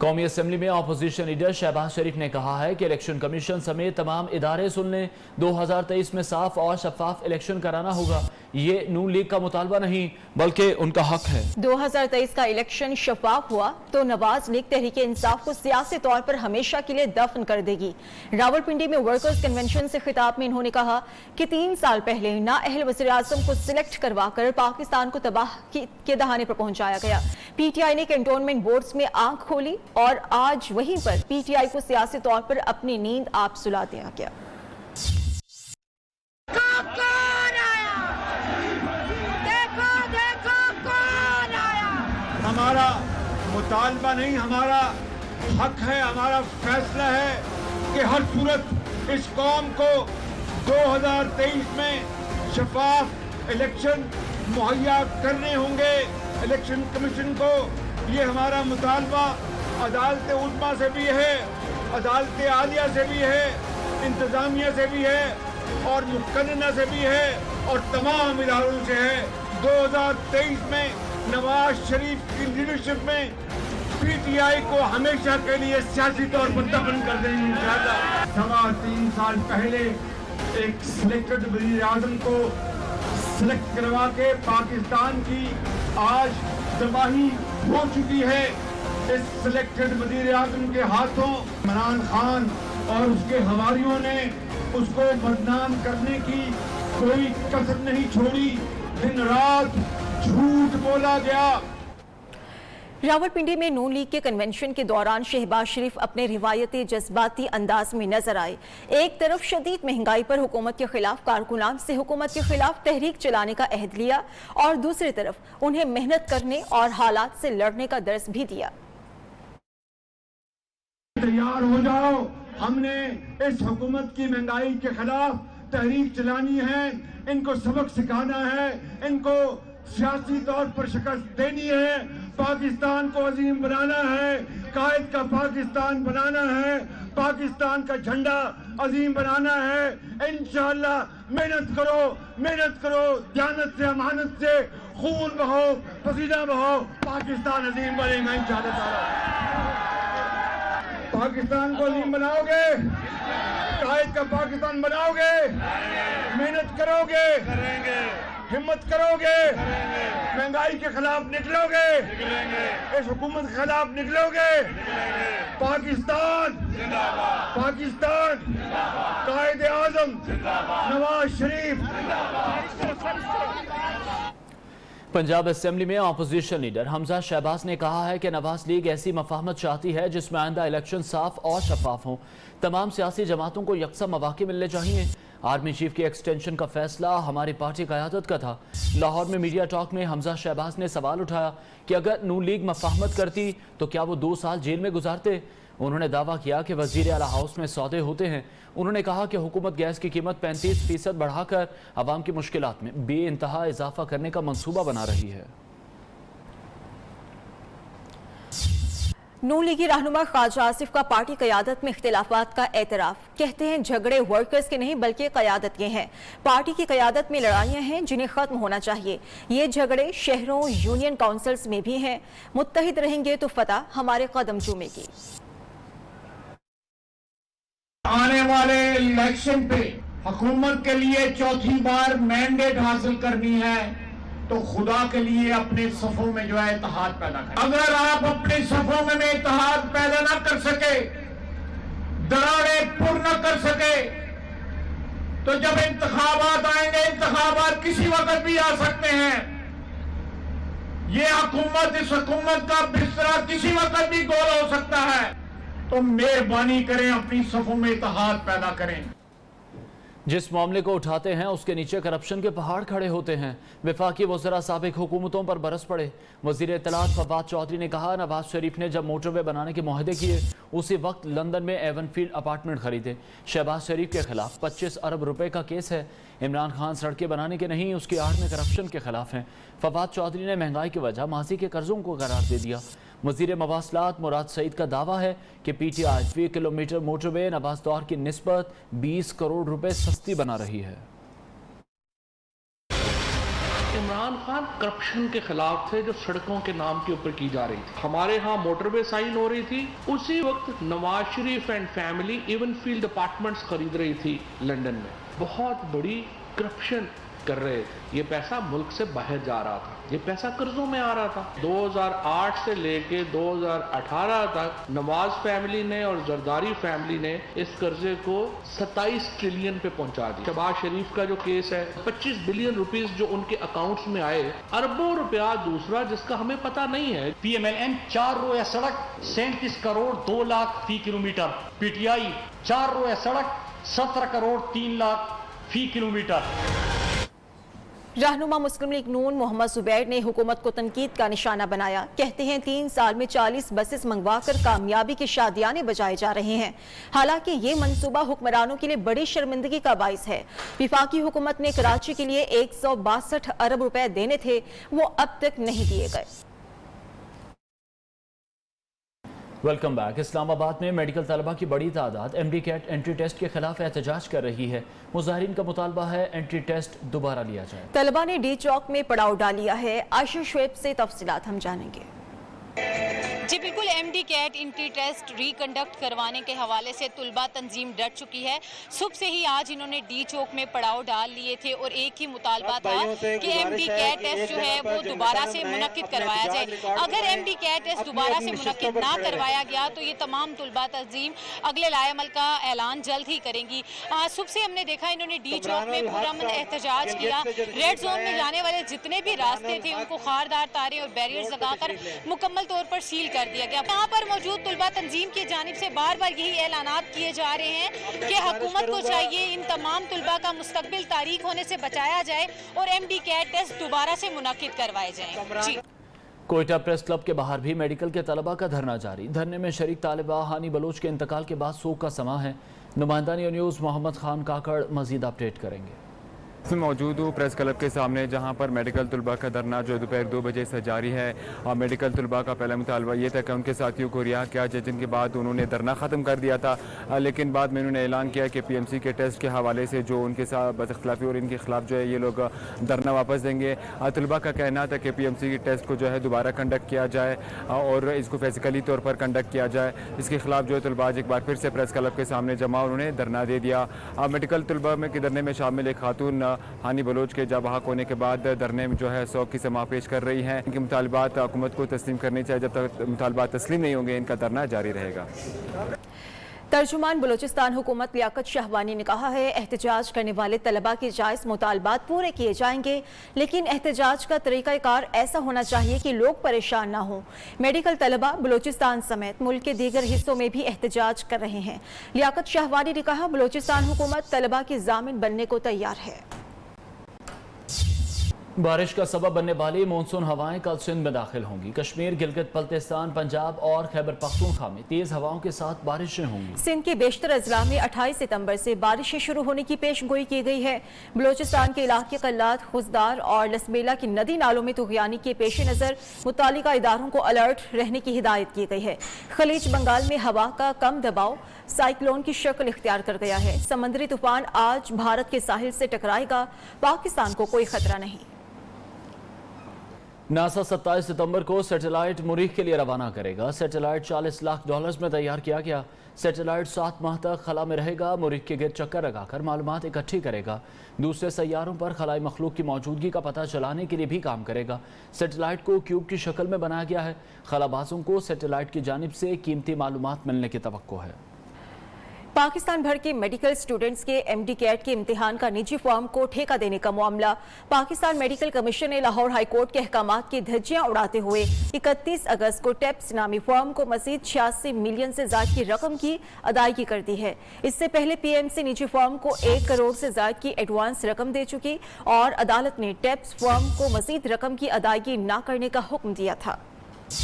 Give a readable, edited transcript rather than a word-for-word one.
قومی اسمبلی میں opposition leader Shahbaz شریف نے کہا ہے کہ الیکشن کمیشن سمیت تمام ادارے سن لیں 2023 میں صاف اور شفاف الیکشن کرانا ہوگا۔ یہ نون لیگ کا مطالبہ نہیں بلکہ ان کا حق ہے۔ 2023 کا الیکشن شفاف ہوا تو نواز لیگ تحریک انصاف کو سیاسی طور پر ہمیشہ کے لیے دفن کر دے گی۔ راولپنڈی میں ورکرز کنونشن سے خطاب میں انہوں نے کہا کہ 3 سال پہلے نااہل وزیر اعظم کو سلیکٹ کروا کر پاکستان کو تباہ کے دہانے پر پہنچایا گیا۔ پی ٹی آئی نے کنٹونمنٹ بورڈز میں آنکھ کھولی اور آج وہیں پر پی ٹی آئی کو سیاسی طور پر اپنی نیند آپ سلا دیا گیا۔ ہمارا مطالبہ نہیں، ہمارا حق ہے، ہمارا فیصلہ ہے کہ ہر صورت اس قوم کو 2023 میں شفاف الیکشن مہیا کرنے ہوں گے۔ الیکشن کمیشن کو یہ ہمارا مطالبہ عدالت عظمیٰ سے بھی ہے، عدالت عالیہ سے بھی ہے، انتظامیہ سے بھی ہے اور مقننہ سے بھی ہے اور تمام اداروں سے ہے۔ 2023 میں نواز شریف کی لیڈرشپ میں پی ٹی آئی کو ہمیشہ کے لیے سیاسی طور پر دفن کر دیں گے انشاءاللہ۔ 3 سال پہلے ایک سلیکٹڈ وزیر اعظم کو سلیکٹ کروا کے پاکستان کی آج تباہی ہو چکی ہے۔ اس سلیکٹڈ وزیر اعظم کے ہاتھوں عمران خان اور اس کے حواریوں نے اس کو بدنام کرنے کی کوئی کسر نہیں چھوڑی، دن رات جھوٹ بولا گیا۔ راولپنڈی میں نون لیگ کے کنونشن کے دوران شہباز شریف اپنے روایتی جذباتی انداز میں نظر آئے۔ ایک طرف شدید مہنگائی پر حکومت کے خلاف کارکنان سے حکومت کے خلاف تحریک چلانے کا عہد لیا اور دوسری طرف انہیں محنت کرنے اور حالات سے لڑنے کا درس بھی دیا۔ تیار ہو جاؤ، ہم نے اس حکومت کی مہنگائی کے خلاف تحریک چلانی ہے، ان کو سبق سکھانا ہے، ان کو سیاسی طور پر شکست دینی ہے، پاکستان کو عظیم بنانا ہے، قائد کا پاکستان بنانا ہے، پاکستان کا جھنڈا عظیم بنانا ہے۔ انشاءاللہ محنت کرو، دیانت سے، امانت سے، خون بہو، پسینہ بہو، پاکستان عظیم بنے گا انشاءاللہ تعالی۔ پاکستان کو عظیم بناؤ گے، قائد کا پاکستان بناؤ گے، محنت کرو گے، ہمت کرو گے، مہنگائی کے خلاف نکلو گے، اس حکومت کے خلاف نکلو گے۔ پاکستان قائد اعظم نواز شریف۔ پنجاب اسمبلی میں اپوزیشن لیڈر حمزہ شہباز نے کہا ہے کہ نواز لیگ ایسی مفاہمت چاہتی ہے جس میں آئندہ الیکشن صاف اور شفاف ہوں۔ تمام سیاسی جماعتوں کو یکساں مواقع ملنے چاہیے۔ آرمی چیف کی ایکسٹینشن کا فیصلہ ہماری پارٹی قیادت کا تھا۔ لاہور میں میڈیا ٹاک میں حمزہ شہباز نے سوال اٹھایا کہ اگر نون لیگ مفاہمت کرتی تو کیا وہ 2 سال جیل میں گزارتے؟ انہوں نے دعویٰ کیا کہ وزیر اعلیٰ ہاؤس میں سودے ہوتے ہیں۔ انہوں نے کہا کہ حکومت گیس کی قیمت 35% بڑھا کر عوام کی مشکلات میں بے انتہا اضافہ کرنے کا منصوبہ بنا رہی ہے۔ نون لیگی رہنما خواجہ آصف کا پارٹی قیادت میں اختلافات کا اعتراف۔ کہتے ہیں جھگڑے ورکرز کے نہیں بلکہ قیادت کے ہیں۔ پارٹی کی قیادت میں لڑائیاں ہیں جنہیں ختم ہونا چاہیے۔ یہ جھگڑے شہروں، یونین کونسلز میں بھی ہیں۔ متحد رہیں گے تو فتح ہمارے قدم چومے گی۔ آنے والے الیکشن پہ حکومت کے لیے چوتھی بار مینڈیٹ حاصل کرنی ہے تو خدا کے لیے اپنے صفوں میں جو ہے اتحاد پیدا کریں۔ اگر آپ اپنے صفوں میں اتحاد پیدا نہ کر سکے، دراڑیں پر نہ کر سکے، تو جب انتخابات آئیں گے، انتخابات کسی وقت بھی آ سکتے ہیں، اس حکومت کا بستر کسی وقت بھی گول ہو سکتا ہے، تو مہربانی کریں اپنی صفوں میں اتحاد پیدا کریں۔ جس معاملے کو اٹھاتے ہیں اس کے نیچے کرپشن کے پہاڑ کھڑے ہوتے ہیں۔ وفاقی وزراء سابق حکومتوں پر برس پڑے۔ وزیر اطلاعات فواد چودھری نے کہا نواز شریف نے جب موٹر وے بنانے کے معاہدے کیے اسی وقت لندن میں ایون فیلڈ اپارٹمنٹ خریدے۔ شہباز شریف کے خلاف 25 ارب روپے کا کیس ہے۔ عمران خان سڑکیں بنانے کے نہیں، اس کی آڑ میں کرپشن کے خلاف ہیں۔ فواد چودھری نے مہنگائی کی وجہ ماضی کے قرضوں کو قرار دے دیا۔ وزیر مواصلات مراد سعید کا دعویٰ ہے کہ پی ٹی آئی فی کلومیٹر موٹر وے نواز دور کی نسبت 20 کروڑ روپے سستی بنا رہی ہے۔ عمران خان کرپشن کے خلاف تھے جو سڑکوں کے نام کے اوپر کی جا رہی تھی. ہمارے ہاں موٹر وے سائن ہو رہی تھی, اسی وقت Nawaz Sharif and family Avenfield apartments خرید رہی تھی لنڈن میں. بہت بڑی کرپشن کر رہے تھے. یہ پیسہ ملک سے باہر جا رہا تھا, یہ پیسہ قرضوں میں آ رہا تھا. 2008 سے لے کے 2018 تک نواز فیملی نے اور زرداری فیملی نے اس قرضے کو 27 ٹریلین پہ پہنچا دیا. شہباز شریف کا جو کیس ہے, 25 بلین روپیز جو ان کے اکاؤنٹس میں آئے, اربوں روپیہ دوسرا جس کا ہمیں پتہ نہیں ہے. پی ایم ایل این 4 رویہ سڑک 37 کروڑ 2 لاکھ فی کلومیٹر. پی ٹی آئی 4 رویہ سڑک 17 کروڑ 3 لاکھ فی کلومیٹر. رہنما مسلم لیگ نون محمد زبیر نے حکومت کو تنقید کا نشانہ بنایا. کہتے ہیں 3 سال میں 40 بسز منگوا کر کامیابی کے شادیانے بجائے جا رہے ہیں. حالانکہ یہ منصوبہ حکمرانوں کے لیے بڑی شرمندگی کا باعث ہے. وفاقی حکومت نے کراچی کے لیے 162 ارب روپے دینے تھے, وہ اب تک نہیں دیے گئے. Welcome back. اسلام آباد میں میڈیکل طلبہ کی بڑی تعداد M D CAT entry test کے خلاف احتجاج کر رہی ہے. مظاہرین کا مطالبہ ہے انٹری ٹیسٹ دوبارہ لیا جائے. طلبہ نے ڈی چوک میں پڑاؤ ڈال لیا ہے. عائشہ شعیب سے تفصیلات ہم جانیں گے. جی بالکل, M D CAT entry test reconduct کروانے کے حوالے سے طلبہ تنظیم ڈٹ چکی ہے. صبح سے ہی آج انہوں نے ڈی چوک میں پڑاؤ ڈال لیے تھے اور ایک ہی مطالبہ تھا کہ ایم ڈی کیٹ ٹیسٹ جو ہے وہ دوبارہ سے منعقد کروایا جائے. اگر ایم ڈی کیٹ ٹیسٹ دوبارہ سے منعقد نہ کروایا گیا تو یہ تمام طلبہ تنظیم اگلے لائے عمل کا اعلان جلد ہی کریں گی. صبح سے ہم نے دیکھا انہوں نے ڈی چوک میں پرامن احتجاج کیا. ریڈ زون میں جانے والے جتنے بھی راستے تھے ان کو خاردار تاریں اور بیریئرز لگا کر مکمل طور پر سیل کر دیا گیا. یہاں پر موجود طلبہ تنظیم کی جانب سے بار بار یہی اعلانات کیے جا رہے ہیں کہ حکومت کو چاہیے ان تمام طلبہ کا مستقبل تاریک ہونے سے بچایا جائے اور ایم ڈی کیٹ ٹیسٹ دوبارہ سے منعقد کروائے جائیں. جی کوئٹہ پریس کلب کے باہر بھی میڈیکل کے طلبہ کا دھرنا جاری. دھرنے میں شریک طالبہ ہانی بلوچ کے انتقال کے بعد سوگ کا سماں ہے. نمائندہ نیوز محمد خان کاکڑ مزید اپڈیٹ کریں گے. موجود ہوں پریس کلب کے سامنے, جہاں پر میڈیکل طلبہ کا دھرنا جو دوپہر 2 بجے سے جاری ہے. اور میڈیکل طلبہ کا پہلا مطالبہ یہ تھا کہ ان کے ساتھیوں کو رہا کیا جائے, جن کے بعد انہوں نے دھرنا ختم کر دیا تھا. لیکن بعد میں انہوں نے اعلان کیا کہ پی ایم سی کے ٹیسٹ کے حوالے سے جو ان کے ساتھ بد اختلافی اور ان کے خلاف جو ہے یہ لوگ دھرنا واپس دیں گے. طلبہ کا کہنا تھا کہ پی ایم سی کے ٹیسٹ کو جو ہے دوبارہ کنڈکٹ کیا جائے اور اس کو فزیکلی طور پر کنڈکٹ کیا جائے. اس کے خلاف جو ہے طلبہ آج ایک بار پھر سے پریس کلب کے سامنے جمع, انہوں نے دھرنا دے دیا. میڈیکل طلبہ میں کے دھرنے میں شامل ایک خاتون ہانی بلوچ کے جا بحق ہونے کے بعد دھرنے میں جو ہے سوگ کی سماع پیش کر رہی ہیں. ان کے مطالبات حکومت کو تسلیم کرنے چاہیے. جب تک مطالبات تسلیم نہیں ہوں گے ان کا دھرنا جاری رہے گا. ترجمان بلوچستان حکومت لیاقت شہبانی نے کہا ہے احتجاج کرنے والے طلبہ کے جائز مطالبات پورے کیے جائیں گے, لیکن احتجاج کا طریقہ کار ایسا ہونا چاہیے کہ لوگ پریشان نہ ہوں. میڈیکل طلبہ بلوچستان سمیت ملک کے دیگر حصوں میں بھی احتجاج کر رہے ہیں. لیاقت شہبانی نے کہا بلوچستان حکومت طلبہ کی ضامن بننے کو تیار ہے. بارش کا سبب بننے والی مونسون ہوائیں کل سندھ میں داخل ہوں گی. کشمیر, گلگت بلتستان, پنجاب اور خیبر پختونخوا میں تیز ہواؤں کے ساتھ بارشیں ہوں گی. سندھ کے بیشتر اضلاع میں 28 ستمبر سے بارشیں شروع ہونے کی پیش گوئی کی گئی ہے. بلوچستان کے علاقے قلات, خزدار اور لسبیلا کی ندی نالوں میں طغیانی کے پیش نظر متعلقہ اداروں کو الرٹ رہنے کی ہدایت کی گئی ہے. خلیج بنگال میں ہوا کا کم دباؤ سائیکلون کی شکل اختیار کر گیا ہے. سمندری طوفان آج بھارت کے ساحل سے ٹکرائے گا. پاکستان کو کوئی خطرہ نہیں. ناسا 27 ستمبر کو سیٹلائٹ مریخ کے لیے روانہ کرے گا. سیٹلائٹ $40 لاکھ میں تیار کیا گیا. سیٹلائٹ 7 ماہ تک خلا میں رہے گا. مریخ کے گرد چکر لگا کر معلومات اکٹھی کرے گا. دوسرے سیاروں پر خلائی مخلوق کی موجودگی کا پتہ چلانے کے لیے بھی کام کرے گا. سیٹلائٹ کو کیوب کی شکل میں بنایا گیا ہے. خلا بازوں کو سیٹلائٹ کی جانب سے قیمتی معلومات ملنے کی توقع ہے. پاکستان بھر کے میڈیکل سٹوڈنٹس کے ایم ڈی کیٹ کے امتحان کا نجی فرم کو ٹھیکہ دینے کا معاملہ. پاکستان میڈیکل کمیشن نے لاہور ہائی کورٹ کے احکامات کی دھجیاں اڑاتے ہوئے 31 اگست کو ٹیپس نامی فرم کو مزید 86 ملین سے زائد کی رقم کی ادائیگی کر دی ہے. اس سے پہلے پی ایم سی نجی فرم کو 1 کروڑ سے زائد کی ایڈوانس رقم دے چکی اور عدالت نے ٹیپس فرم کو مزید رقم کی ادائیگی نہ کرنے کا حکم دیا تھا.